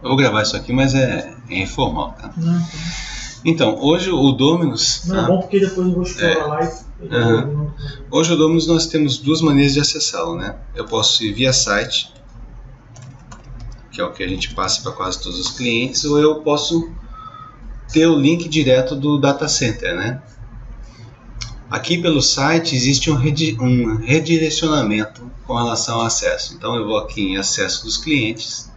Eu vou gravar isso aqui, mas é informal, tá? Então, hoje o Dominus... Não, é bom porque depois eu vou explorar lá e... Hoje o Dominus nós temos duas maneiras de acessá-lo, né? Eu posso ir via site, que é o que a gente passa para quase todos os clientes, ou eu posso ter o link direto do data center, né? Aqui pelo site existe um redirecionamento com relação ao acesso. Então eu vou aqui em acesso dos clientes.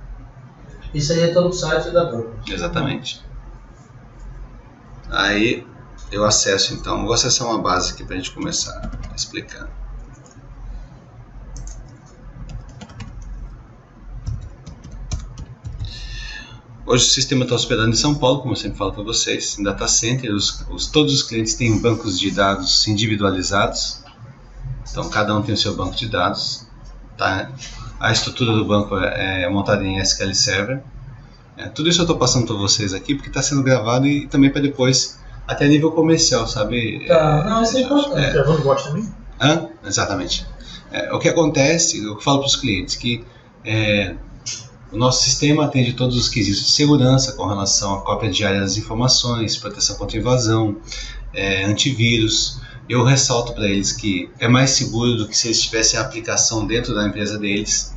Isso aí é todo o site da Dominus. Exatamente. Aí eu acesso então, vou acessar uma base aqui para a gente começar a explicar. Hoje o sistema está hospedado em São Paulo, como eu sempre falo para vocês, em data center. Todos os clientes têm bancos de dados individualizados, então cada um tem o seu banco de dados, tá? A estrutura do banco é montada em SQL Server. Tudo isso eu estou passando para vocês aqui porque está sendo gravado e também para depois, até nível comercial, sabe? Não, isso é importante. Gravando voz também? Exatamente. O que acontece, eu falo para os clientes que o nosso sistema atende todos os quesitos de segurança com relação à cópia diária das informações, proteção contra invasão, antivírus. Eu ressalto para eles que é mais seguro do que se eles tivessem a aplicação dentro da empresa deles,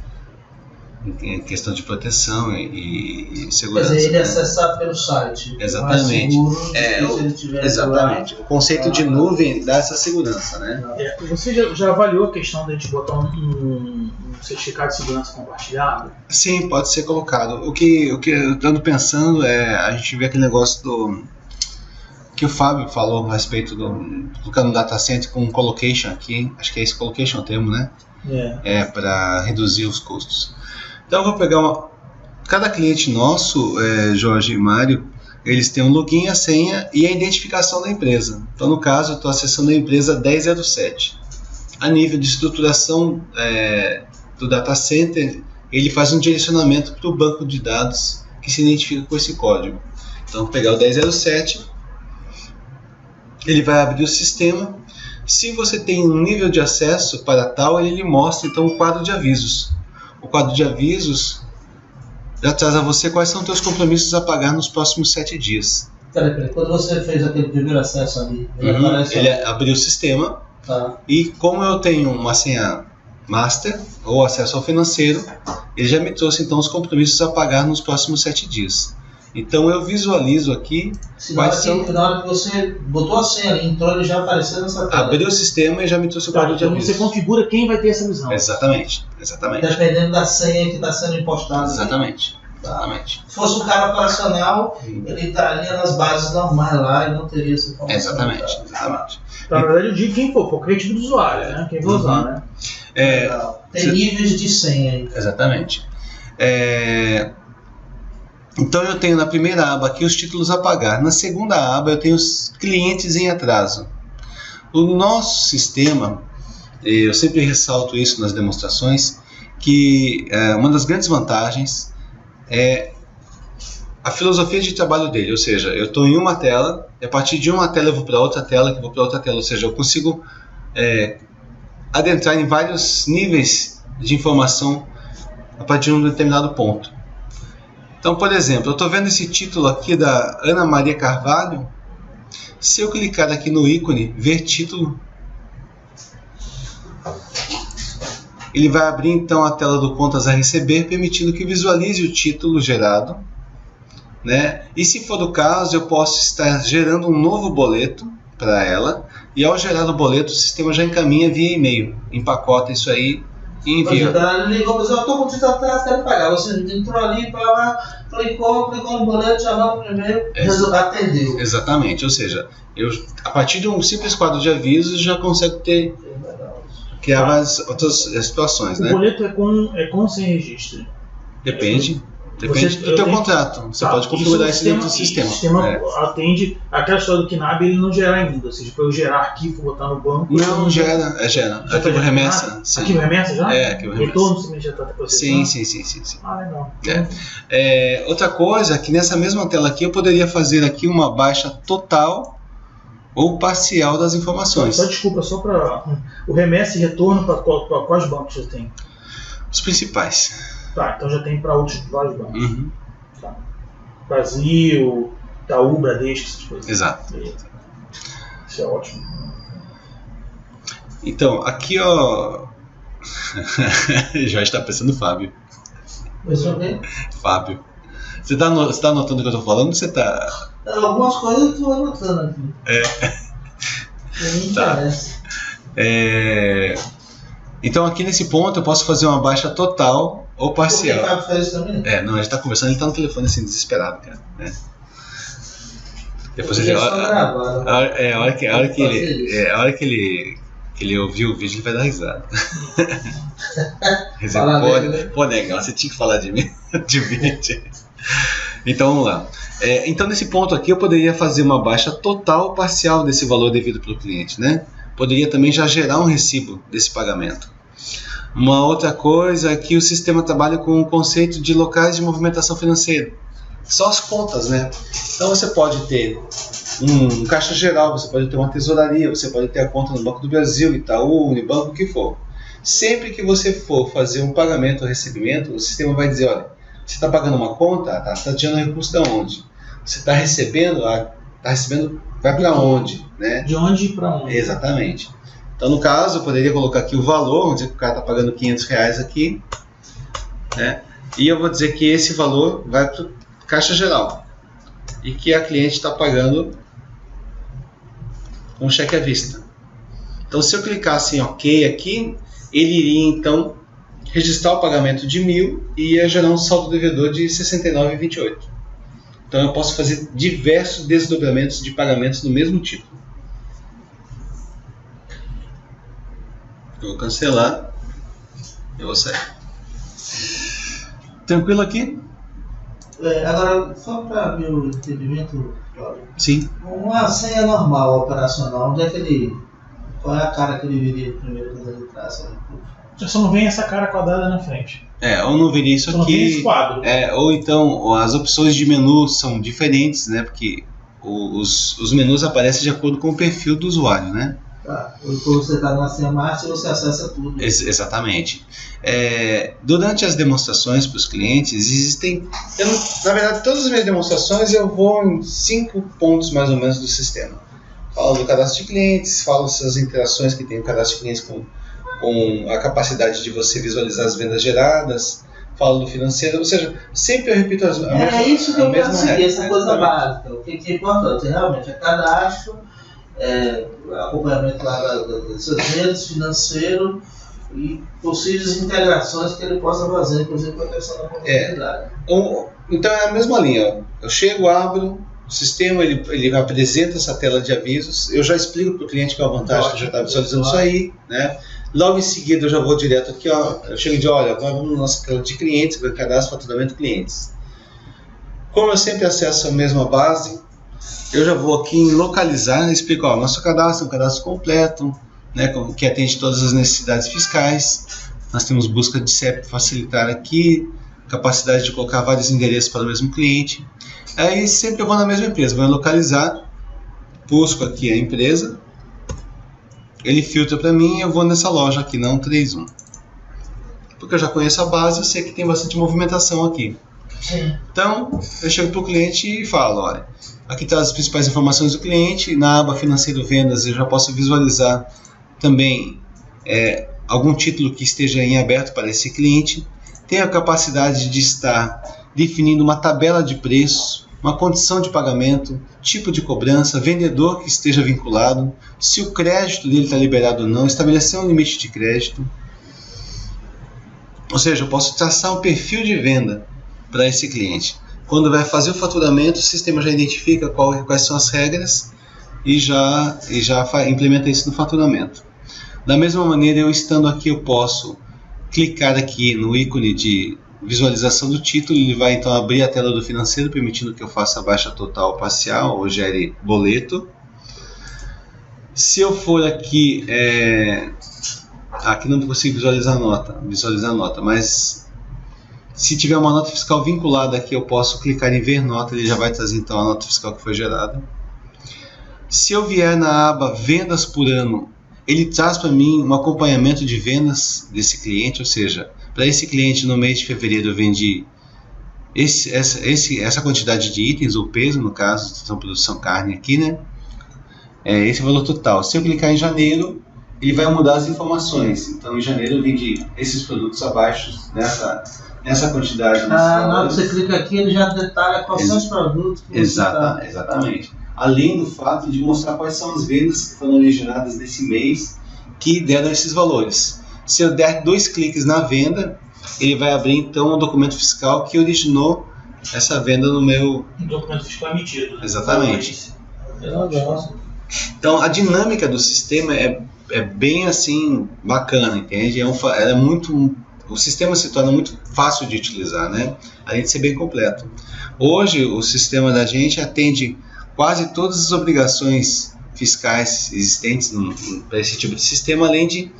em questão de proteção e segurança. Quer dizer, ele acessar pelo site. Exatamente. Exatamente. O conceito de nuvem dá essa segurança, né? Você já avaliou a questão de a gente botar um certificado de segurança compartilhado? Sim, pode ser colocado. O que eu ando pensando é a gente ver aquele negócio que o Fábio falou a respeito do colocar no data center com colocation aqui, acho que é esse colocation o termo, né? Para reduzir os custos. Então eu vou pegar cada cliente nosso, Jorge e Mário, eles têm um login, a senha e a identificação da empresa. Então no caso eu estou acessando a empresa 1007. A nível de estruturação do data center, ele faz um direcionamento para o banco de dados que se identifica com esse código. Então vou pegar o 1007, ele vai abrir o sistema. Se você tem um nível de acesso para tal, ele lhe mostra então um quadro de avisos. O quadro de avisos já traz a você quais são os seus compromissos a pagar nos próximos 7 dias. Peraí, quando você fez aquele primeiro acesso ali, ele abriu o sistema, e como eu tenho uma senha master ou acesso ao financeiro, ele já me trouxe então os compromissos a pagar nos próximos 7 dias. Então eu visualizo aqui quais são... Na hora que você botou a senha ali, entrou, ele já apareceu nessa tela. Abriu o sistema e já me trouxe o quadro de avisos. Então você configura quem vai ter essa visão. Exatamente. Dependendo da senha que está sendo impostada. Exatamente. Se fosse um cara operacional, ele estaria nas bases normais lá e não teria essa informação. Exatamente. Então, na verdade eu digo quem for, qualquer tipo de usuário, né? Quem for usar, né? Tem níveis de senha aí. Exatamente. Então eu tenho na primeira aba aqui os títulos a pagar. Na segunda aba eu tenho os clientes em atraso. O nosso sistema, eu sempre ressalto isso nas demonstrações, que uma das grandes vantagens é a filosofia de trabalho dele. Ou seja, eu estou em uma tela, e a partir de uma tela eu vou para outra tela, que eu vou para outra tela. Ou seja, eu consigo adentrar em vários níveis de informação a partir de um determinado ponto. Então, por exemplo, eu estou vendo esse título aqui da Ana Maria Carvalho. Se eu clicar aqui no ícone, ver título, ele vai abrir então a tela do contas a receber, permitindo que visualize o título gerado, né? E se for o caso, eu posso estar gerando um novo boleto para ela, e ao gerar o boleto, o sistema já encaminha via e-mail, empacota isso aí e envia. Ele ligou, mas eu estou com o título atrás, quero pagar. Você entrou ali, clicou no boleto, já vai no e-mail, atendeu. Exatamente, ou seja, a partir de um simples quadro de avisos já consigo criar várias outras situações, né? O boleto é com ou sem registro? Depende do teu contrato. Você pode configurar isso dentro do sistema. O sistema atende aquela história do KNAB, ele não gera ainda. Ou seja, para eu gerar arquivo, botar no banco... Não, gera. Arquivo remessa. Arquivo remessa já? Arquivo remessa. Retorno também já está processando? Sim. Legal. Outra coisa, que nessa mesma tela aqui, eu poderia fazer aqui uma baixa total ou parcial das informações. Desculpa, só para... O remessa e retorno para quais bancos você tem? Os principais. Tá, então já tem para vários bancos. Tá. Brasil, Itaú, Bradesco, essas coisas. Exato. Isso é ótimo. Então, aqui ó. Já está pensando no Fábio. Pensou bem? Fábio. Você tá anotando o que eu tô falando ou você tá. Algumas coisas eu tô anotando aqui. Me Tá. interessa. Então aqui nesse ponto eu posso fazer uma baixa total ou parcial. Porque o Fábio faz isso também? Não, a gente tá conversando, ele tá no telefone assim, desesperado, cara. Depois a hora que ele ouvir o vídeo, ele vai dar risada. Pô, negão, você tinha que falar de mim, de vídeo. Então vamos lá. Então nesse ponto aqui eu poderia fazer uma baixa total ou parcial desse valor devido pelo cliente, né? Poderia também já gerar um recibo desse pagamento. Uma outra coisa é que o sistema trabalha com o conceito de locais de movimentação financeira. Só as contas, né? Então você pode ter um caixa geral, você pode ter uma tesouraria, você pode ter a conta no Banco do Brasil, Itaú, Unibanco, o que for. Sempre que você for fazer um pagamento ou recebimento, o sistema vai dizer, olha, você está pagando uma conta, está tirando recurso de onde? Você está recebendo, vai para onde? Né? De onde para onde? Exatamente. Então no caso, eu poderia colocar aqui o valor, vamos dizer que o cara está pagando R$500 aqui, né? E eu vou dizer que esse valor vai para o caixa geral e que a cliente está pagando com cheque à vista. Então se eu clicasse em OK aqui, ele iria então registrar o pagamento de 1.000 e ia gerar um saldo devedor de R$ 69,28. Então eu posso fazer diversos desdobramentos de pagamentos no mesmo tipo. Eu vou cancelar. Eu vou sair. Tranquilo aqui? Agora, só para ver o entendimento, Cláudio. Sim. Uma senha normal, operacional, onde é que ele... Qual é a cara que ele viria primeiro quando ele traça? Só não vem essa cara quadrada na frente. Ou não veria isso só não vem aqui. esse quadro. Ou então as opções de menu são diferentes, né? Porque os menus aparecem de acordo com o perfil do usuário, né? Tá. Quando você está na senha master, você acessa tudo. Exatamente. Durante as demonstrações para os clientes, existem... na verdade, todas as minhas demonstrações eu vou em 5 pontos mais ou menos do sistema. Falo do cadastro de clientes, falo das interações que tem o cadastro de clientes com a capacidade de você visualizar as vendas geradas, falo do financeiro, ou seja, sempre eu repito a mesma isso que eu quero seguir, regra, essa coisa básica. O que é importante realmente é cadastro, acompanhamento lá das suas vendas, financeiro e possíveis integrações que ele possa fazer, inclusive com a questão da contabilidade. Então é a mesma linha. Eu chego, abro o sistema, ele apresenta essa tela de avisos, eu já explico para o cliente qual é a vantagem que já está visualizando isso aí, né? Logo em seguida eu já vou direto aqui, eu chego de olha, agora vamos na nossa tela de clientes, cadastro, faturamento clientes. Como eu sempre acesso a mesma base, eu já vou aqui em localizar, explico, nosso cadastro é um cadastro completo, né, que atende todas as necessidades fiscais. Nós temos busca de CEP para facilitar aqui, capacidade de colocar vários endereços para o mesmo cliente. Aí sempre eu vou na mesma empresa, vou em localizar, busco aqui a empresa, ele filtra para mim e eu vou nessa loja aqui, não 31. Porque eu já conheço a base, eu sei que tem bastante movimentação aqui. Sim. Então, eu chego para o cliente e falo, olha, aqui estão as principais informações do cliente, na aba financeiro vendas eu já posso visualizar também algum título que esteja em aberto para esse cliente. Tenho a capacidade de estar definindo uma tabela de preços, uma condição de pagamento, tipo de cobrança, vendedor que esteja vinculado, se o crédito dele está liberado ou não, estabelecer um limite de crédito. Ou seja, eu posso traçar um perfil de venda para esse cliente. Quando vai fazer o faturamento, o sistema já identifica quais são as regras e já implementa isso no faturamento. Da mesma maneira, eu estando aqui, eu posso clicar aqui no ícone de visualização do título, ele vai então abrir a tela do financeiro, permitindo que eu faça a baixa total parcial ou gere boleto. Se eu for aqui, aqui não consigo visualizar a nota, mas se tiver uma nota fiscal vinculada aqui, eu posso clicar em ver nota, ele já vai trazer então a nota fiscal que foi gerada. Se eu vier na aba vendas por ano, ele traz para mim um acompanhamento de vendas desse cliente, ou seja, para esse cliente no mês de fevereiro eu vendi essa quantidade de itens, ou peso, no caso, estão produção carne aqui, né? Esse é o valor total. Se eu clicar em janeiro, ele vai mudar as informações. Então, em janeiro eu vendi esses produtos abaixo nessa quantidade. Na hora que você clica aqui, ele já detalha quais são os produtos que você Exatamente. Além do fato de mostrar quais são as vendas que foram originadas nesse mês que deram esses valores. Se eu der 2 cliques na venda, ele vai abrir então um documento fiscal que originou essa venda no meu... Um documento fiscal emitido. Né? Exatamente. Então a dinâmica do sistema é bem assim bacana, entende? O sistema se torna muito fácil de utilizar, né? Além de ser bem completo. Hoje o sistema da gente atende quase todas as obrigações fiscais existentes para esse tipo de sistema, além de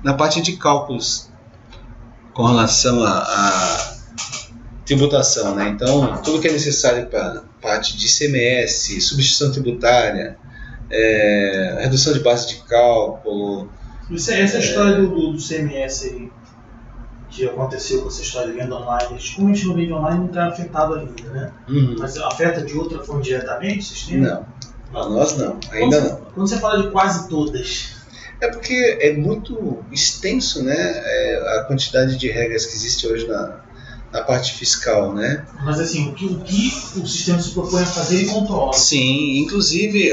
na parte de cálculos com relação à tributação, né? Então tudo que é necessário para parte de ICMS, substituição tributária, redução de base de cálculo. Essa história do CMS aí, que aconteceu com essa história de venda online, como a gente não vende online, não está afetado ainda, né? Mas afeta de outra forma diretamente o sistema? Não, a nós não, ainda não. Quando você fala de quase todas... É porque é muito extenso, né, a quantidade de regras que existe hoje na parte fiscal, né? Mas assim, o que o sistema se propõe a fazer, ele controla. Sim, inclusive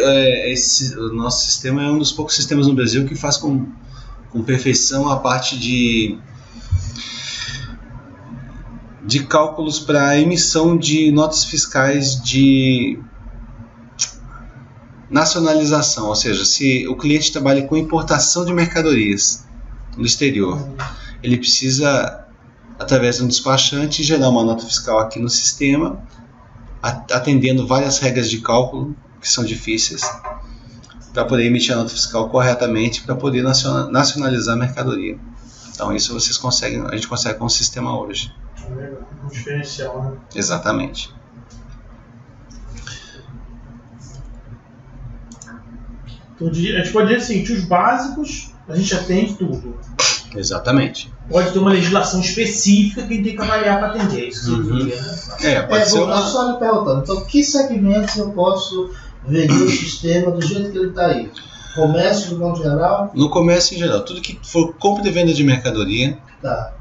o nosso sistema é um dos poucos sistemas no Brasil que faz com perfeição a parte de cálculos para emissão de notas fiscais de nacionalização, ou seja, se o cliente trabalha com importação de mercadorias do exterior, ele precisa, através de um despachante, gerar uma nota fiscal aqui no sistema, atendendo várias regras de cálculo que são difíceis, para poder emitir a nota fiscal corretamente, para poder nacionalizar a mercadoria. Então isso a gente consegue com o sistema hoje. Um diferencial, né? Exatamente. Então, a gente pode dizer assim, que os básicos a gente atende tudo. Exatamente. Pode ter uma legislação específica que a gente tem que avaliar para atender. Isso significa, né? Pode ser uma... Só lhe perguntando, então que segmentos eu posso vender o sistema do jeito que ele está aí? Comércio, no modo geral? No comércio em geral, tudo que for compra e venda de mercadoria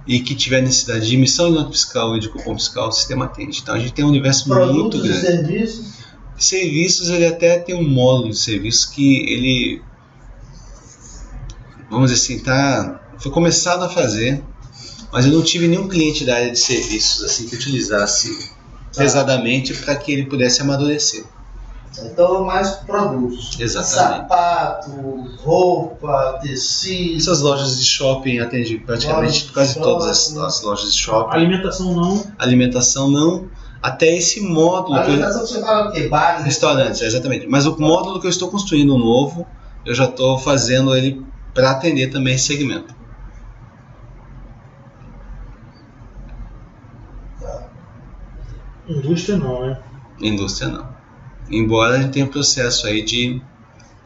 e que tiver necessidade de emissão de nota fiscal e de cupom fiscal, o sistema atende. Então a gente tem um universo muito grande. Produtos e serviços? Serviços, ele até tem um módulo de serviços que ele, vamos dizer assim, foi começado a fazer, mas eu não tive nenhum cliente da área de serviços assim que utilizasse pesadamente para que ele pudesse amadurecer. Então, mais produtos. Exatamente. Sapato, roupa, tecido. Essas lojas de shopping atendem praticamente quase todas as lojas de shopping. Alimentação não. Alimentação não. Até esse módulo. Alimentação que você fala o quê? Bares? Restaurantes, exatamente. Mas o módulo que eu estou construindo novo, eu já estou fazendo ele para atender também esse segmento. Indústria não, né? Indústria não. Embora a gente tenha um processo aí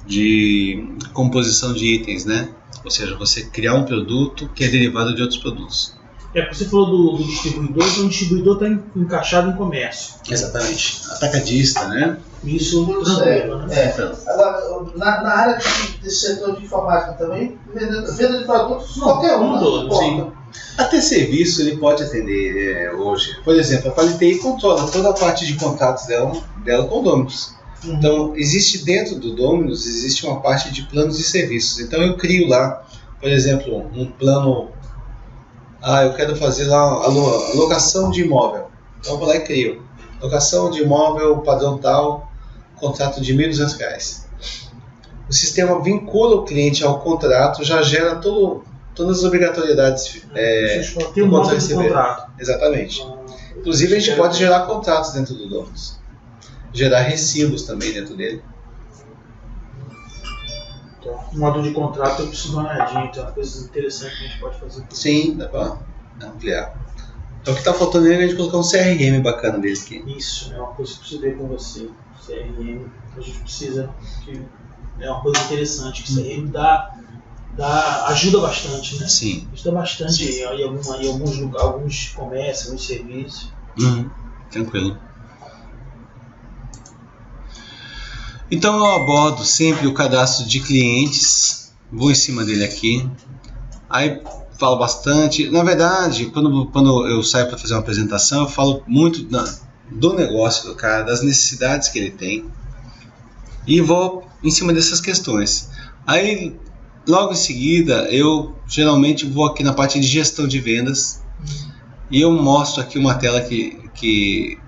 de composição de itens, né? Ou seja, você criar um produto que é derivado de outros produtos. Você falou do distribuidor, então o distribuidor está encaixado em comércio. Exatamente. Atacadista, né? Isso tranquilo, né? Agora, na área desse setor de informática também, venda de produtos, qualquer um. Sim. Até serviço ele pode atender hoje. Por exemplo, a Qualitei controla toda a parte de contatos dela com o Dominus. Então, existe dentro do Dominus, existe uma parte de planos e serviços. Então, eu crio lá, por exemplo, um plano... eu quero fazer lá a locação de imóvel. Então, eu vou lá e crio. Locação de imóvel, padrão tal, contrato de R$ 1.200. O sistema vincula o cliente ao contrato, já gera todas as obrigatoriedades do contrato de contrato. Exatamente. Inclusive, a gente pode gerar contratos dentro do Dominus. Gerar recibos também dentro dele. O modo de contrato eu preciso dar uma olhadinha, tem uma coisa interessante que a gente pode fazer. Sim, dá para ampliar. Então o que está faltando nele é a gente colocar um CRM bacana dele aqui. Isso, é uma coisa que eu preciso ver com você. CRM, a gente precisa, é uma coisa interessante, que CRM ajuda bastante, né? Sim. Ajuda bastante em alguns comércios, alguns serviços. Tranquilo. Então eu abordo sempre o cadastro de clientes, vou em cima dele aqui, aí falo bastante. Na verdade, quando eu saio para fazer uma apresentação, eu falo muito do negócio do cara, das necessidades que ele tem, e vou em cima dessas questões. Aí logo em seguida eu geralmente vou aqui na parte de gestão de vendas e eu mostro aqui uma tela que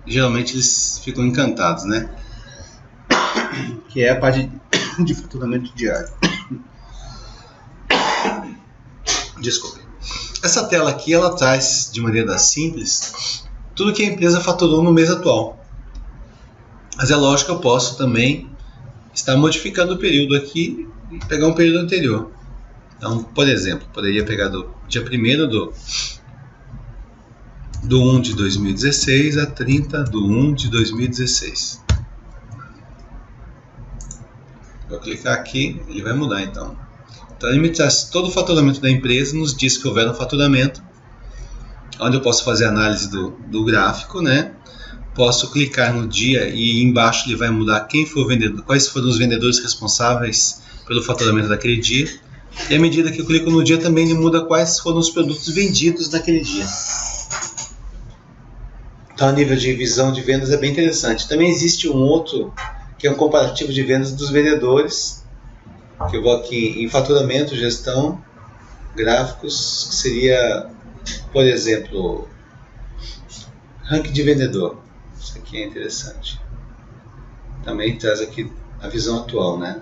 geralmente eles ficam encantados, né? Que é a parte de faturamento diário. Desculpe. Essa tela aqui ela traz de maneira simples tudo que a empresa faturou no mês atual. Mas é lógico que eu posso também estar modificando o período aqui e pegar um período anterior. Então, por exemplo, poderia pegar do dia 1º do 1 de 2016 a 30 do 1 de 2016. Vou clicar aqui, ele vai mudar então. Então ele me traz todo o faturamento da empresa nos dias que houver um faturamento, onde eu posso fazer análise do gráfico, né? Posso clicar no dia e embaixo ele vai mudar quem foi o vendedor, quais foram os vendedores responsáveis pelo faturamento daquele dia. E à medida que eu clico no dia também ele muda quais foram os produtos vendidos naquele dia. Então a nível de visão de vendas é bem interessante. Também existe um outro que é um comparativo de vendas dos vendedores, que eu vou aqui em faturamento, gestão, gráficos, que seria, por exemplo, ranking de vendedor. Isso aqui é interessante. Também traz aqui a visão atual, né?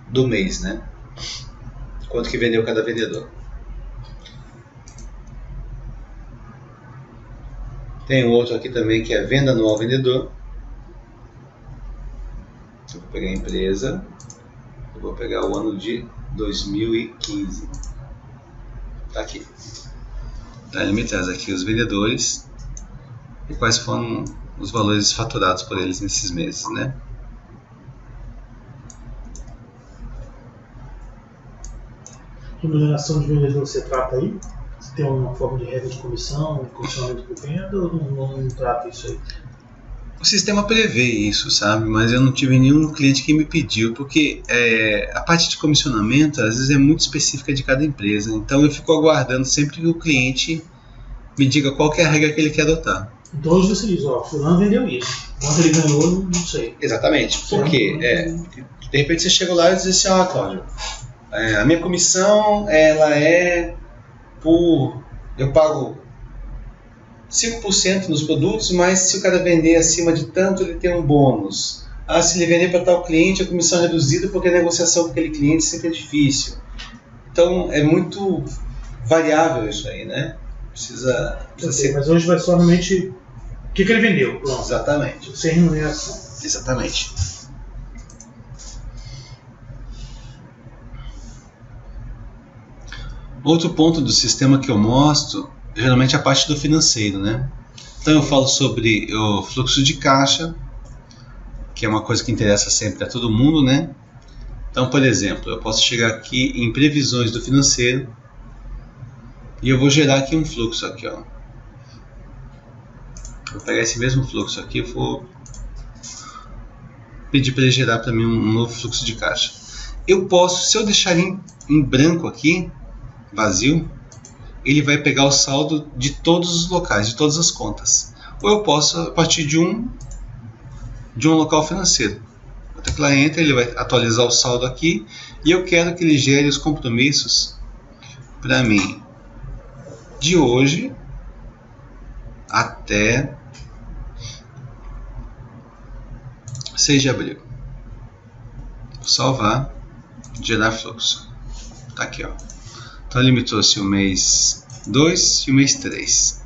Do mês, né? Quanto que vendeu cada vendedor. Tem outro aqui também que é venda anual vendedor. Eu vou pegar a empresa, eu vou pegar o ano de 2015. Tá aqui. Então ele me traz aqui os vendedores e quais foram os valores faturados por eles nesses meses, né? Remuneração de vendedor você trata aí? Você tem uma forma de regra de comissão, comissionamento por venda, ou não trata isso aí? O sistema prevê isso, sabe? Mas eu não tive nenhum cliente que me pediu, porque a parte de comissionamento às vezes é muito específica de cada empresa. Então eu fico aguardando sempre que o cliente me diga qual que é a regra que ele quer adotar. Então hoje você diz, ó, fulano vendeu isso. Quanto ele ganhou, não sei. Exatamente. Porque de repente você chega lá e diz assim, ó, Cláudio, a minha comissão ela é por... eu pago 5% nos produtos, mas se o cara vender acima de tanto, ele tem um bônus. Se ele vender para tal cliente, a comissão é reduzida porque a negociação com aquele cliente sempre é difícil. Então, é muito variável isso aí, né? Precisa ser... Mas hoje vai só realmente o que ele vendeu. Pronto. Exatamente. Sem remuneração. Exatamente. Outro ponto do sistema que eu mostro geralmente a parte do financeiro, né? Então eu falo sobre o fluxo de caixa, que é uma coisa que interessa sempre a todo mundo, né? Então, por exemplo, eu posso chegar aqui em previsões do financeiro e eu vou gerar aqui um fluxo aqui, ó. Vou pegar esse mesmo fluxo aqui e vou pedir para ele gerar para mim um novo fluxo de caixa. Eu posso, se eu deixar em branco aqui, vazio, ele vai pegar o saldo de todos os locais, de todas as contas. Ou eu posso, a partir de um local financeiro. Vou teclar Enter, ele vai atualizar o saldo aqui, e eu quero que ele gere os compromissos para mim de hoje até 6 de abril. Vou salvar, gerar fluxo. Tá aqui, ó. Então ele me trouxe o mês 2 e o mês 3.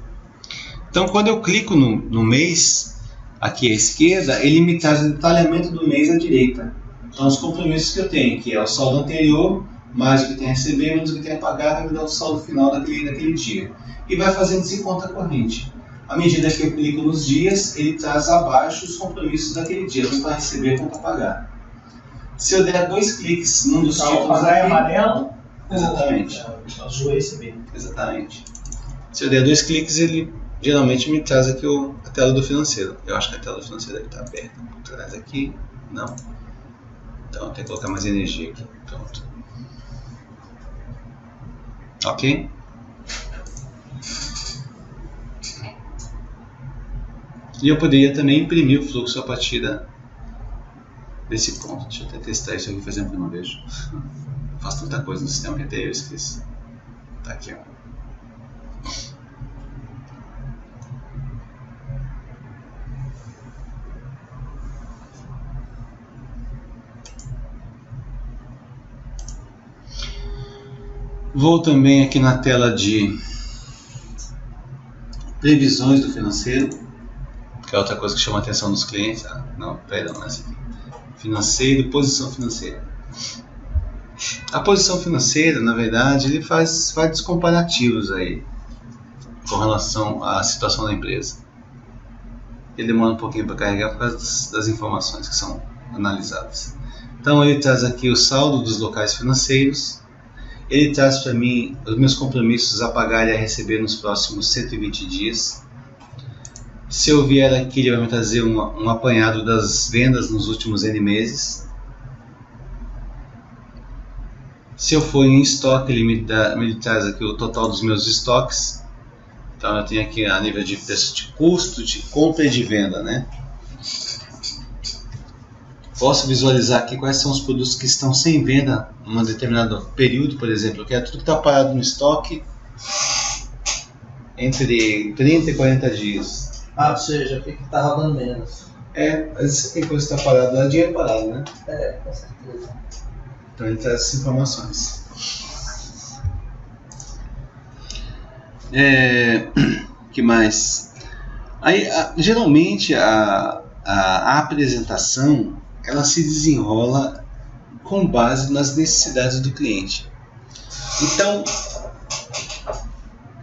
Então quando eu clico no mês, aqui à esquerda, ele me traz o detalhamento do mês à direita. Então os compromissos que eu tenho, que é o saldo anterior, mais o que tem a receber, menos o que tem a pagar, vai me dar o saldo final daquele dia. E vai fazendo isso em conta corrente. À medida que eu clico nos dias, ele traz abaixo os compromissos daquele dia, tanto a receber quanto a pagar. Se eu der 2 cliques num dos títulos aqui... é amarelo? Exatamente. Azul é esse mesmo. Exatamente. Se eu der 2 cliques, ele geralmente me traz aqui a tela do financeiro. Eu acho que a tela do financeiro está aberta. Por trás aqui, não. Então eu tenho que colocar mais energia aqui. Pronto. Ok? E eu poderia também imprimir o fluxo a partir desse ponto. Deixa eu até testar isso aqui, faz tempo que eu não vejo. Faço tanta coisa no sistema que até eu esqueci. Tá aqui, ó. Vou também aqui na tela de previsões do financeiro, que é outra coisa que chama a atenção dos clientes. Não, perdão, não é assim. Financeiro, posição financeira. A posição financeira, na verdade, ele faz vários comparativos aí com relação à situação da empresa. Ele demora um pouquinho para carregar por causa das informações que são analisadas. Então ele traz aqui o saldo dos locais financeiros. Ele traz para mim os meus compromissos a pagar e a receber nos próximos 120 dias. Se eu vier aqui, ele vai me trazer um apanhado das vendas nos últimos N meses. Se eu for em estoque, ele me traz aqui o total dos meus estoques. Então eu tenho aqui a nível de preço de custo, de compra e de venda, né? Posso visualizar aqui quais são os produtos que estão sem venda em um determinado período, por exemplo, que é tudo que está parado no estoque entre 30 e 40 dias. Ou seja, o que está rodando menos. Às vezes tem coisa que está parada, não é dinheiro parado, né? Com certeza. Então ele traz essas informações. Que mais? Aí, geralmente a apresentação ela se desenrola com base nas necessidades do cliente. Então,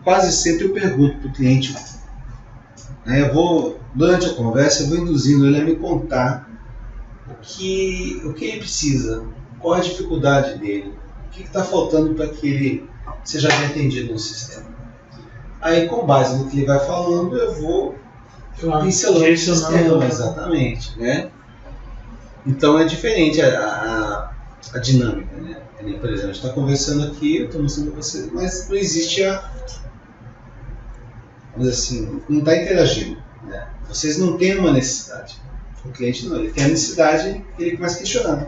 quase sempre eu pergunto para o cliente, durante a conversa eu vou induzindo ele a me contar o que ele precisa, qual a dificuldade dele, o que está faltando para que ele seja bem atendido no sistema. Aí, com base no que ele vai falando, eu vou pincelando o sistema, exatamente, né? Então é diferente a dinâmica, né? Por exemplo, a gente está conversando aqui, eu estou mostrando para você, mas não existe vamos dizer assim, não está interagindo, né? Vocês não têm uma necessidade. O cliente não, ele tem a necessidade e ele começa questionando.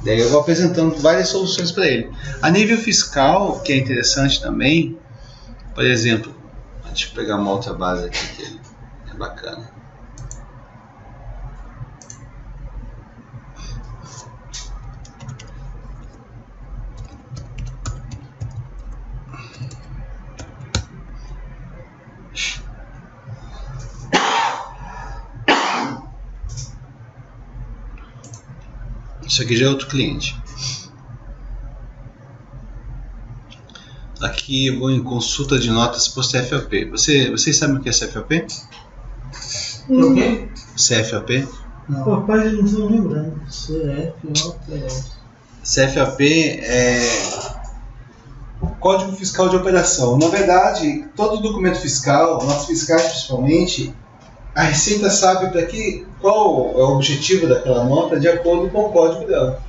Daí eu vou apresentando várias soluções para ele. A nível fiscal, que é interessante também, por exemplo, deixa eu pegar uma outra base aqui que é bacana. Isso aqui já é outro cliente. Aqui eu vou em consulta de notas por CFOP. Vocês sabem o que é CFOP? O quê? CFOP? Não. Rapaz, eu não estou lembrando. CFOP. CFOP é Código Fiscal de Operação. Na verdade, todo documento fiscal, notas fiscais principalmente, a Receita sabe qual é o objetivo daquela nota de acordo com o código dela.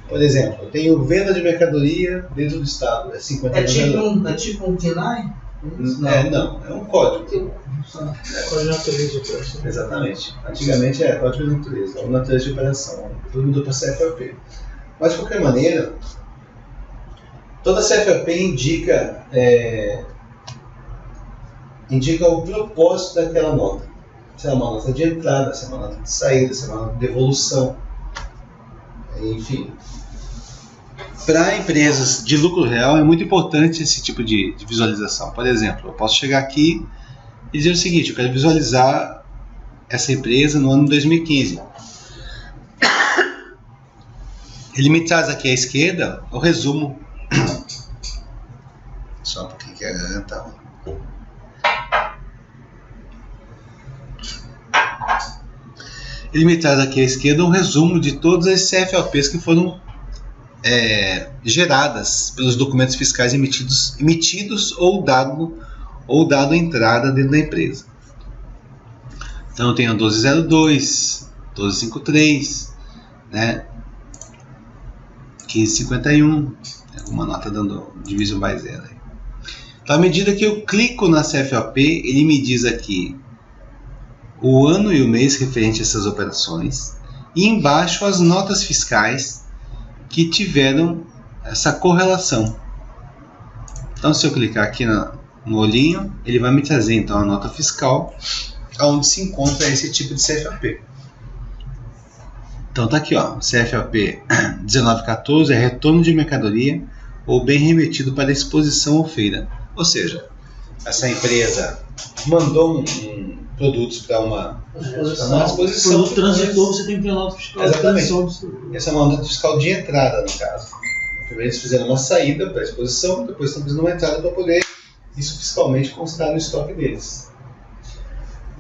Por exemplo, eu tenho venda de mercadoria dentro do estado, é 50 mil. É tipo um KINAI? Não, é um código. Código de natureza de operação. Exatamente. Antigamente era código de natureza, ou natureza de operação. Tudo mudou para CFOP. Mas de qualquer maneira, toda CFOP indica o propósito daquela nota. Se é uma nota de entrada, se é uma nota de saída, se é uma nota de devolução. Enfim. Para empresas de lucro real é muito importante esse tipo de visualização. Por exemplo, eu posso chegar aqui e dizer o seguinte: eu quero visualizar essa empresa no ano 2015. Ele me traz aqui à esquerda o resumo. Só um pouquinho que a garganta. Ele me traz aqui à esquerda um resumo de todas as CFOPs que foram geradas pelos documentos fiscais emitidos ou dado ou dado entrada dentro da empresa. Então eu tenho a 1202, 1253, né? 1551, alguma nota dando divisão by 0. Então, à medida que eu clico na CFOP, ele me diz aqui o ano e o mês referente a essas operações e embaixo as notas fiscais que tiveram essa correlação. Então, se eu clicar aqui no olhinho, ele vai me trazer então a nota fiscal onde se encontra esse tipo de CFOP. Então tá aqui, ó, CFOP 1914 é retorno de mercadoria ou bem remetido para exposição ou feira. Ou seja, essa empresa mandou produtos para uma exposição. Produto transitor, você tem que ter nota fiscal. Exatamente. Essa é uma nota fiscal de entrada, no caso. Primeiro eles fizeram uma saída para a exposição, depois estão fazendo uma entrada para poder isso fiscalmente constar no estoque deles.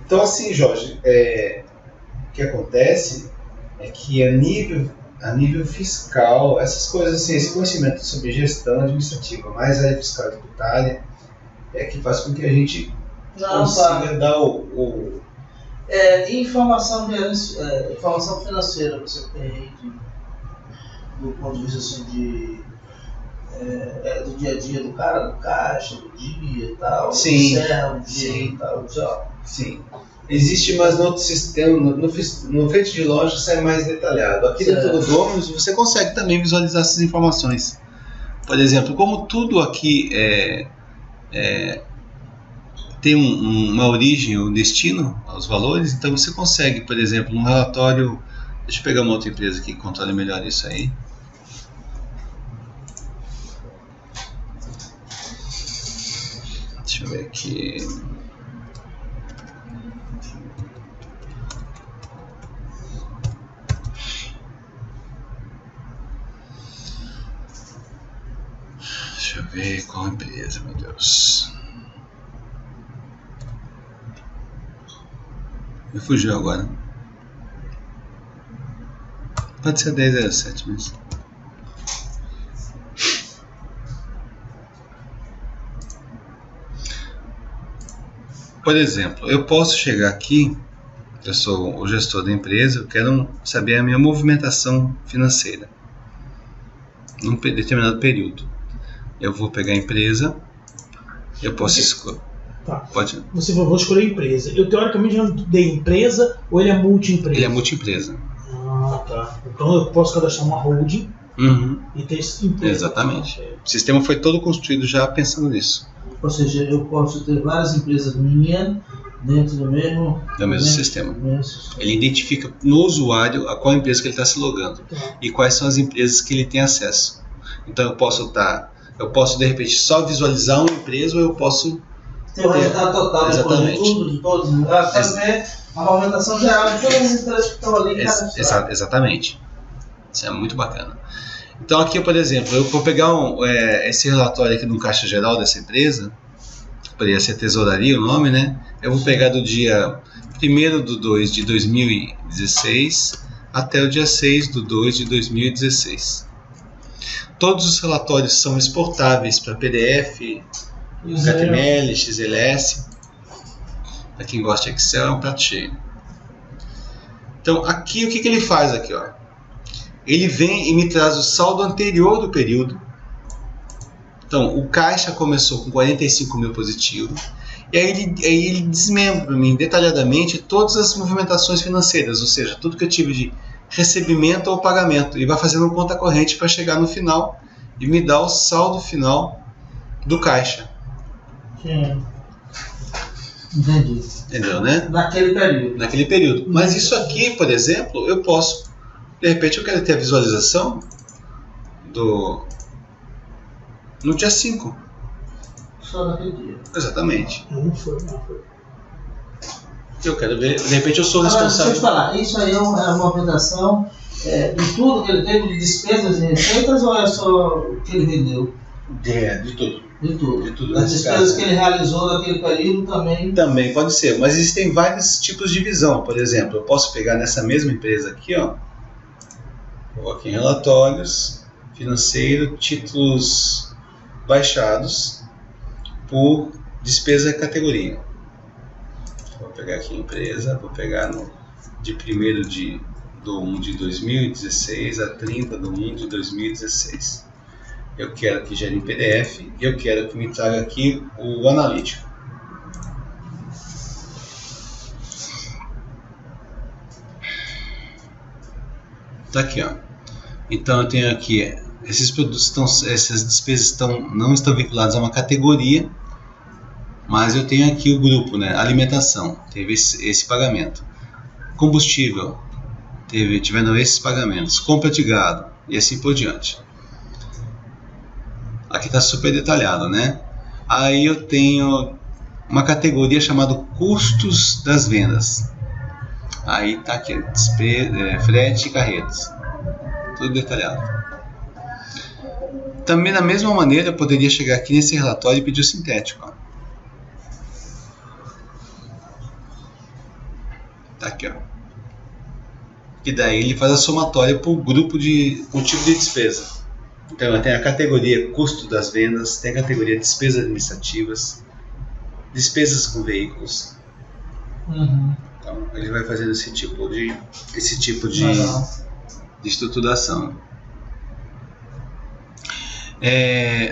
Então assim, Jorge, o que acontece é que a nível fiscal, essas coisas assim, esse conhecimento sobre gestão administrativa, mais a área fiscal e tributária, é que faz com que a gente consiga dar informação financeira você tem do ponto de vista assim do dia a dia do cara, do caixa, do dia e tal, sim, do dia e tal, tchau. Sim. Existe, mas no outro sistema, no frente de loja sai mais detalhado. Aqui dentro do Dominus você consegue também visualizar essas informações. Por exemplo, como tudo aqui tem uma origem, um destino aos valores, então você consegue, por exemplo, no relatório. Deixa eu pegar uma outra empresa aqui que controle melhor isso aí. Deixa eu ver aqui. Deixa eu ver qual empresa, meu Deus. Me fugiu agora. Pode ser 1007 mesmo. Por exemplo, eu posso chegar aqui, eu sou o gestor da empresa, eu quero saber a minha movimentação financeira num determinado período. Eu vou pegar a empresa, eu posso escolher. Tá. Pode. Você vou escolher a empresa. Eu teoricamente já dei empresa ou ele é multi-empresa? Ele é multi-empresa. Ah, tá. Então eu posso cadastrar uma holding e ter empresa. Exatamente. O sistema foi todo construído já pensando nisso. Ou seja, eu posso ter várias empresas minhas dentro do mesmo sistema. Ele identifica no usuário a qual empresa que ele está se logando e quais são as empresas que ele tem acesso. Então eu posso de repente só visualizar uma empresa ou eu posso ter o resultado total de todos os lugares, saber a movimentação geral de todas as empresas que estão ali. Exatamente. Isso é muito bacana. Então aqui, por exemplo, eu vou pegar esse relatório aqui do caixa geral dessa empresa, poderia ser tesouraria o nome, né? Eu vou pegar do dia 1º/2 de 2016 até o dia 6/2 de 2016. Todos os relatórios são exportáveis para PDF, HTML, XLS. Para quem gosta de Excel, é um prato cheio. Então aqui, o que ele faz aqui, ó? Ele vem e me traz o saldo anterior do período. Então, o caixa começou com 45 mil positivo. E aí ele desmembra para mim detalhadamente todas as movimentações financeiras, ou seja, tudo que eu tive de recebimento ou pagamento. E vai fazendo uma conta corrente para chegar no final e me dar o saldo final do caixa. Sim. Entendi. Entendeu, né? Naquele período. Mas isso aqui, por exemplo, eu posso... De repente eu quero ter a visualização no dia 5. Só naquele dia. Exatamente. Não foi. Eu quero ver, de repente eu sou responsável. Deixa eu te falar, isso aí é uma movimentação de tudo que ele teve de despesas e receitas ou é só o que ele vendeu? De tudo. De tudo. De tudo. As despesas que ele realizou naquele período também. Também pode ser, mas existem vários tipos de visão. Por exemplo, eu posso pegar nessa mesma empresa aqui, ó. Vou aqui em relatórios, financeiro, títulos baixados por despesa é categoria. Vou pegar aqui empresa, vou pegar de 1º de 1 de 2016 a 30 de 1 de 2016. Eu quero que gere em PDF e eu quero que me traga aqui o analítico. Tá aqui, ó. Então eu tenho aqui esses produtos essas despesas não estão vinculadas a uma categoria, mas eu tenho aqui o grupo, né? Alimentação, teve esse pagamento. Combustível, tiveram esses pagamentos. Compra de gado e assim por diante. Aqui está super detalhado, né? Aí eu tenho uma categoria chamada custos das vendas. Aí tá aqui, frete e carretas, tudo detalhado. Também da mesma maneira eu poderia chegar aqui nesse relatório e pedir o sintético. Ó. Tá aqui, ó. E daí ele faz a somatória por grupo por tipo de despesa. Então tem a categoria custo das vendas, tem a categoria despesas administrativas, despesas com veículos. Então ele vai fazendo esse tipo de estruturação.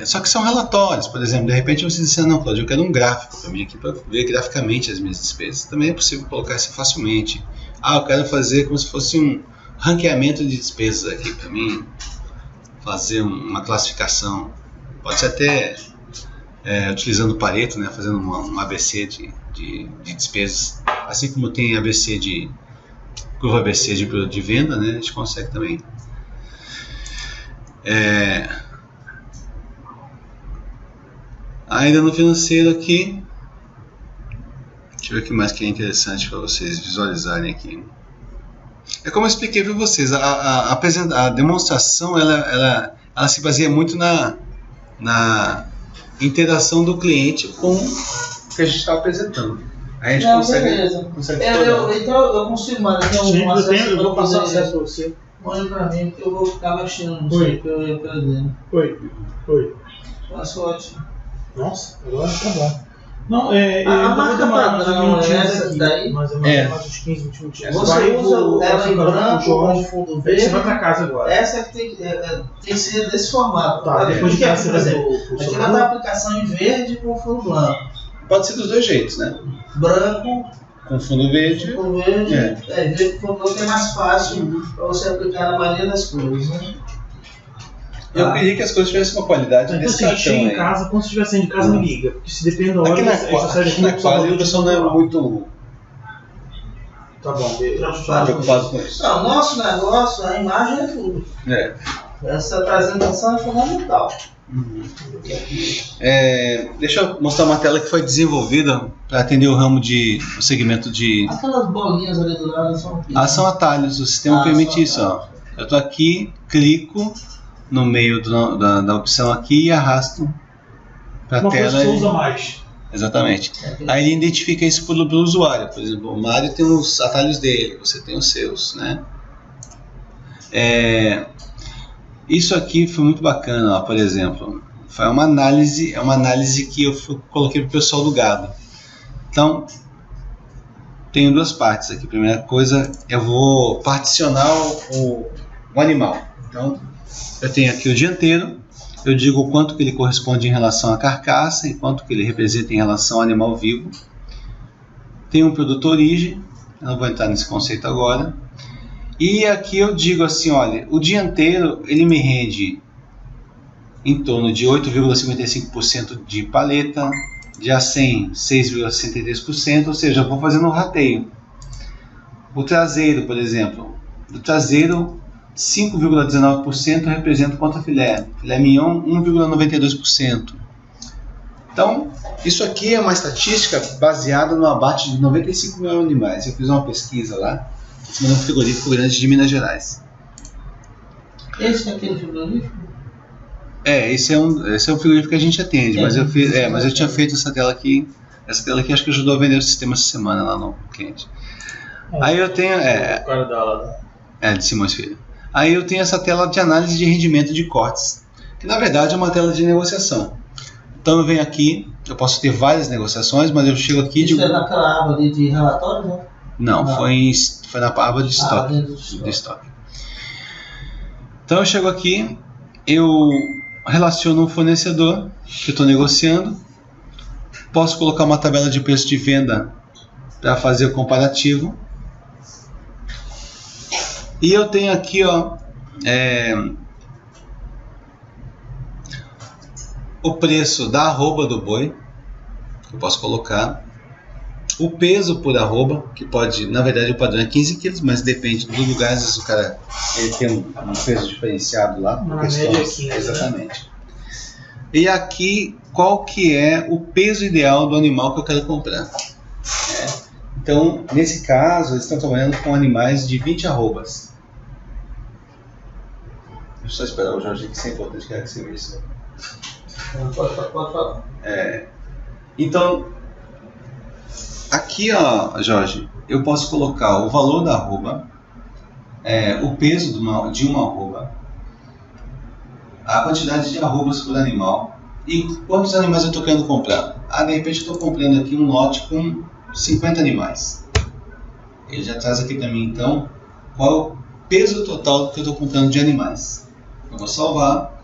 Só que são relatórios, por exemplo, de repente você diz assim, não, Cláudio, eu quero um gráfico para mim aqui para ver graficamente as minhas despesas. Também é possível colocar isso facilmente. Eu quero fazer como se fosse um ranqueamento de despesas aqui para mim, fazer uma classificação. Pode ser até utilizando o Pareto, né, fazendo um ABC de despesas, assim como tem ABC curva ABC de produto de venda, né, a gente consegue também. Ainda no financeiro aqui, deixa eu ver o que mais que é interessante para vocês visualizarem aqui. É como eu expliquei para vocês, a demonstração ela se baseia muito na interação do cliente com o que a gente está apresentando. Aí a gente consegue então eu consigo, mas eu vou passar acesso para você. Mande para mim, porque eu vou ficar mexendo no sei que eu ia perdendo. Oi. Nossa, ótimo. Nossa, agora tá bom. Não, a marca padrão é essa aqui, daí? mais uns 15, 20 minutinhos. Você usa ela em branco com fundo verde? Você vai pra casa agora. Essa que tem que ser desse formato. Tá, depois de que por exemplo, aqui vai dar a aplicação em verde com fundo branco. Pode ser dos dois jeitos, né? Branco com fundo verde. Com verde, verde com fundo branco é mais fácil para você aplicar na maioria das coisas, né? Eu queria que as coisas tivessem uma qualidade desse cartão. Se em casa, quando você estiver saindo de casa, me liga. Porque se depende da hora, aqui na quadra o pessoal não é muito... Tá bom, preocupado com isso. Não, nosso negócio, a imagem é tudo. Essa apresentação é fundamental. Deixa eu mostrar uma tela que foi desenvolvida para atender o segmento de... Aquelas bolinhas ali do lado são atalhos, o sistema permite isso. Ó. Eu estou aqui, clico no meio da opção aqui e arrasto para a tela. Uma coisa que você usa mais. Exatamente. Aí ele identifica isso pelo usuário. Por exemplo, o Mário tem os atalhos dele, você tem os seus, né? Isso aqui foi muito bacana, ó, por exemplo. Foi uma análise que eu coloquei para o pessoal do gado. Então, tenho duas partes aqui. Primeira coisa, eu vou particionar o animal. Então, eu tenho aqui o dianteiro, eu digo o quanto que ele corresponde em relação à carcaça e quanto que ele representa em relação ao animal vivo. Tem um produto origem, eu não vou entrar nesse conceito agora. E aqui eu digo assim, olha, o dianteiro ele me rende em torno de 8,55% de paleta, de A100 6,63%, ou seja, eu vou fazendo um rateio. O traseiro, por exemplo, do traseiro 5,19% representa o contrafilé, filé mignon 1,92%. Então, isso aqui é uma estatística baseada no abate de 95 mil animais. Eu fiz uma pesquisa lá, em cima de um frigorífico grande de Minas Gerais. Esse é aquele frigorífico? Esse é um frigorífico que a gente atende, mas eu tinha feito essa tela aqui. Essa tela aqui acho que ajudou a vender o sistema essa semana lá no cliente. Aí eu tenho... O cara da lá, de Simões Filho. Aí eu tenho essa tela de análise de rendimento de cortes, que na verdade é uma tela de negociação. Então eu venho aqui, eu posso ter várias negociações, mas eu chego aqui e Isso digo... é naquela aba ali de relatório, né? Não, foi na aba de estoque. De estoque. Então eu chego aqui, eu relaciono um fornecedor que eu estou negociando, posso colocar uma tabela de preço de venda para fazer o comparativo. E eu tenho aqui, ó, o preço da arroba do boi, eu posso colocar, o peso por arroba, que pode, na verdade o padrão é 15 kg, mas depende do lugar, às vezes o cara ele tem um peso diferenciado lá. Na média 15, exatamente. Né? E aqui, qual que é o peso ideal do animal que eu quero comprar? Então, nesse caso, eles estão trabalhando com animais de 20 arrobas. Deixa eu só esperar o Jorge, que isso é importante, quero que você veja isso. Pode falar. Então, aqui, ó, Jorge, eu posso colocar o valor da arroba, o peso de uma arroba, a quantidade de arrobas por animal e quantos animais eu estou querendo comprar. De repente eu estou comprando aqui um lote com 50 animais. Ele já traz aqui para mim, então, qual é o peso total que eu estou comprando de animais. Eu vou salvar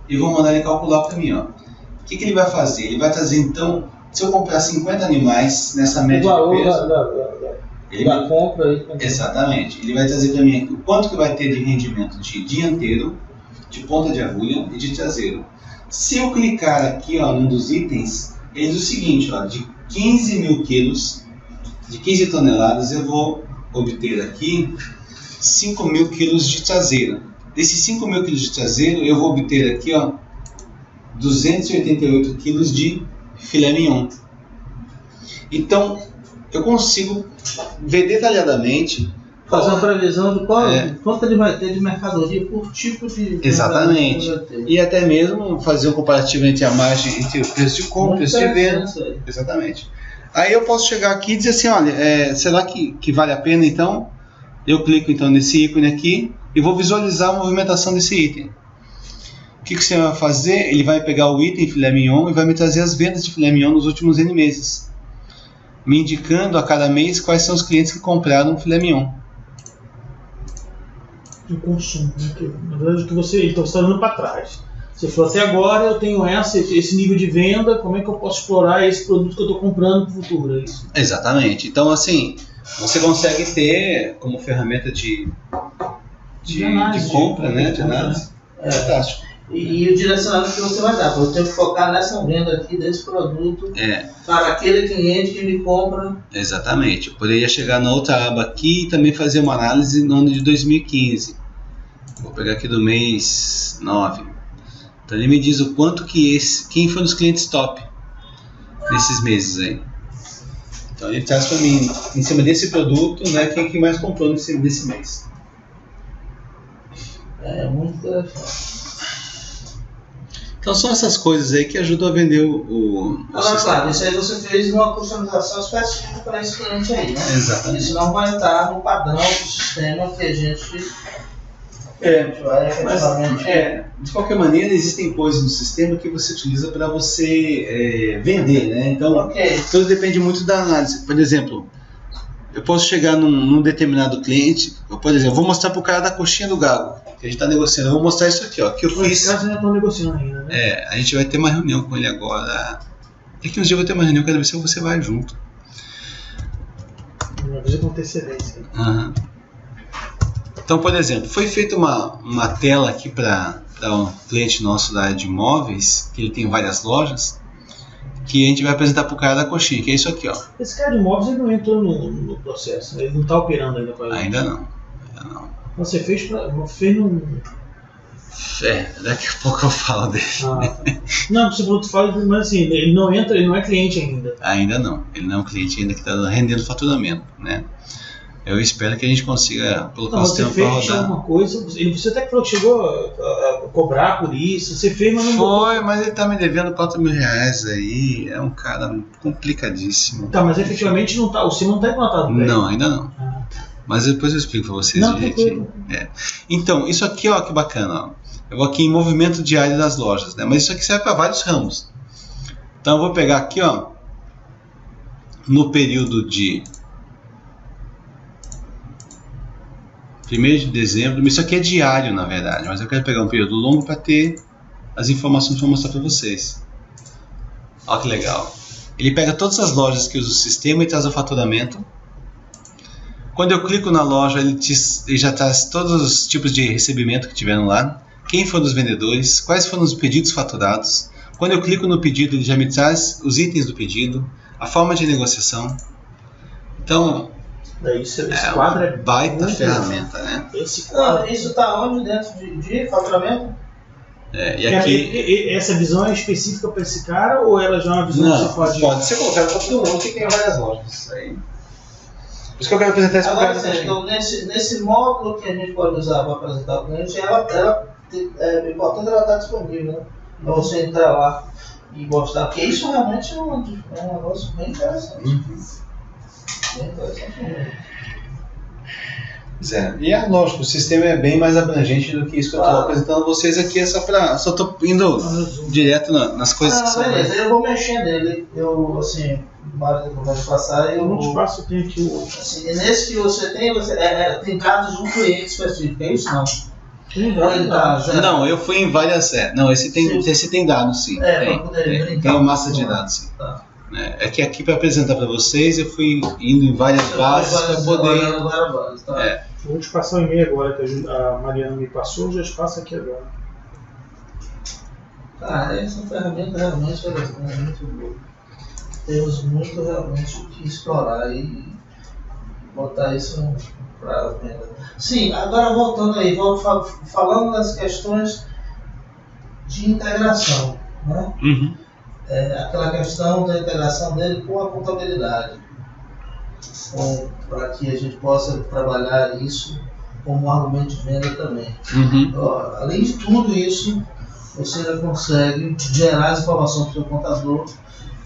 e vou mandar ele calcular para mim. Ó. O que ele vai fazer? Ele vai trazer, então, se eu comprar 50 animais nessa média de peso... da compra aí. Exatamente. Ele vai trazer para mim aqui o quanto que vai ter de rendimento de dianteiro, de ponta de agulha e de traseiro. Se eu clicar aqui, ó, num dos itens, ele diz o seguinte, ó, de 15 mil quilos, de 15 toneladas, eu vou obter aqui 5 mil quilos de traseiro. Desses 5 mil quilos de traseiro, eu vou obter aqui, ó, 288 quilos de filé mignon. Então, eu consigo ver detalhadamente... Fazer uma previsão de quanto ele vai ter de mercadoria por tipo de... Exatamente. E até mesmo fazer um comparativo entre a margem, entre o preço de compra e o preço de venda. Exatamente. Aí eu posso chegar aqui e dizer assim, olha, será que vale a pena então? Eu clico então nesse ícone aqui e vou visualizar a movimentação desse item. O que você vai fazer? Ele vai pegar o item filé mignon e vai me trazer as vendas de filé mignon nos últimos N meses, me indicando a cada mês quais são os clientes que compraram filé mignon. De consumo, né? Na verdade, que você está olhando para trás. Você falou, até agora eu tenho esse nível de venda, como é que eu posso explorar esse produto que eu estou comprando para o futuro? É isso? Exatamente. Então, assim, você consegue ter como ferramenta de compra, né? De análise. Fantástico. E o direcionamento que você vai dar, eu tenho que focar nessa venda aqui desse produto para aquele cliente que me compra. Exatamente. Eu poderia chegar na outra aba aqui e também fazer uma análise no ano de 2015. Vou pegar aqui do mês 9. Então ele me diz o quanto que quem foi nos clientes top nesses meses aí. Então ele traz para mim, em cima desse produto, né, quem que mais comprou nesse mês. É muito interessante. Então são essas coisas aí que ajudam a vender o claro, isso aí você fez uma customização específica para esse cliente aí, né? Exatamente. Isso não vai estar no padrão do sistema que a gente vai efetivamente... De qualquer maneira, existem coisas no sistema que você utiliza para você vender, né? Então, tudo depende muito da análise. Por exemplo, eu posso chegar num determinado cliente, por exemplo, eu vou mostrar para o cara da coxinha do Gago, que a gente está negociando. Eu vou mostrar isso aqui, ó, que eu fiz. Nesse caso, ainda estão negociando ainda, né? A gente vai ter uma reunião com ele agora. Daqui uns dias eu vou ter uma reunião, quero ver se você vai junto. Uma vez com antecedência. Uhum. Então, por exemplo, foi feita uma tela aqui para um cliente nosso da área de imóveis, que ele tem várias lojas, que a gente vai apresentar para o cara da coxinha, que é isso aqui, ó. Esse cara de imóveis ele não entrou no processo, né? Ele não está operando ainda com a gente. Ainda não. Você fez num... Daqui a pouco eu falo dele. Não, você falou que fala, mas assim, ele não entra, ele não é cliente ainda. Ainda não, ele não é um cliente ainda que está rendendo faturamento, né? Eu espero que a gente consiga colocar o sistema para rodar. Você fez alguma coisa, você até falou que chegou a cobrar por isso, você fez, mas não... Foi, mas ele está me devendo 4 mil reais aí, é um cara complicadíssimo. Tá, mas efetivamente não tá, o sistema não está implantado. Não, ainda não. Mas depois eu explico para vocês direitinho. Então, isso aqui, ó, que bacana, ó. Eu vou aqui em movimento diário das lojas, né? Mas isso aqui serve para vários ramos. Então eu vou pegar aqui, ó, no período de 1º de dezembro, isso aqui é diário na verdade, mas eu quero pegar um período longo para ter as informações para mostrar para vocês. Olha que legal. Ele pega todas as lojas que usa o sistema e traz o faturamento. Quando eu clico na loja, ele já traz todos os tipos de recebimento que tiveram lá, quem foram os vendedores, quais foram os pedidos faturados. Quando eu clico no pedido, ele já me traz os itens do pedido, a forma de negociação. Então, esse quadro é baita ferramenta, né? Esse quadro. Isso está onde dentro de faturamento? E aqui... Essa visão é específica para esse cara ou ela já é uma visão que você pode ser colocada para todo mundo que tem várias lojas. Isso aí. Por isso que eu quero apresentar esse agora, então, nesse módulo que a gente pode usar para apresentar o cliente, é importante ela estar disponível, né? Para você entrar lá e mostrar, porque isso realmente é um negócio bem interessante. Bem interessante mesmo. E é lógico, o sistema é bem mais abrangente do que isso que eu estou apresentando a vocês aqui, só estou indo direto nas coisas que são. Beleza, eu vou mexer nele, assim, na hora que eu vou passar, no espaço tem aqui o outro. Assim, nesse que você tem dados de um cliente específico, é isso não? Não, eu fui em várias. Não, esse tem dados sim. Tem uma massa de dados sim. Tá. É que aqui para apresentar para vocês eu fui indo em várias bases para poder. Eu vou te passar o e-mail agora que a Mariana me passou, já te passo aqui agora. Essa ferramenta realmente é muito boa. Temos muito realmente o que explorar e botar isso para venda. Sim, agora voltando aí, falando das questões de integração, né? Uhum. Aquela questão da integração dele com a contabilidade, para que a gente possa trabalhar isso como argumento de venda também. Uhum. Além de tudo isso, você já consegue gerar as informações para o seu contador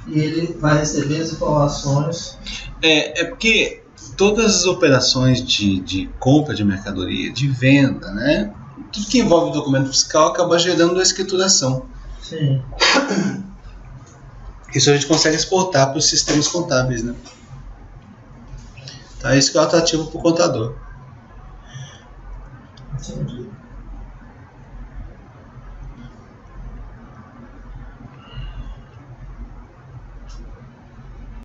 e ele vai receber as informações. É porque todas as operações de compra de mercadoria, de venda, né? Tudo que envolve documento fiscal acaba gerando a escrituração. Sim. Isso a gente consegue exportar para os sistemas contábeis, né? Então é isso que é o atrativo para o contador. Entendi.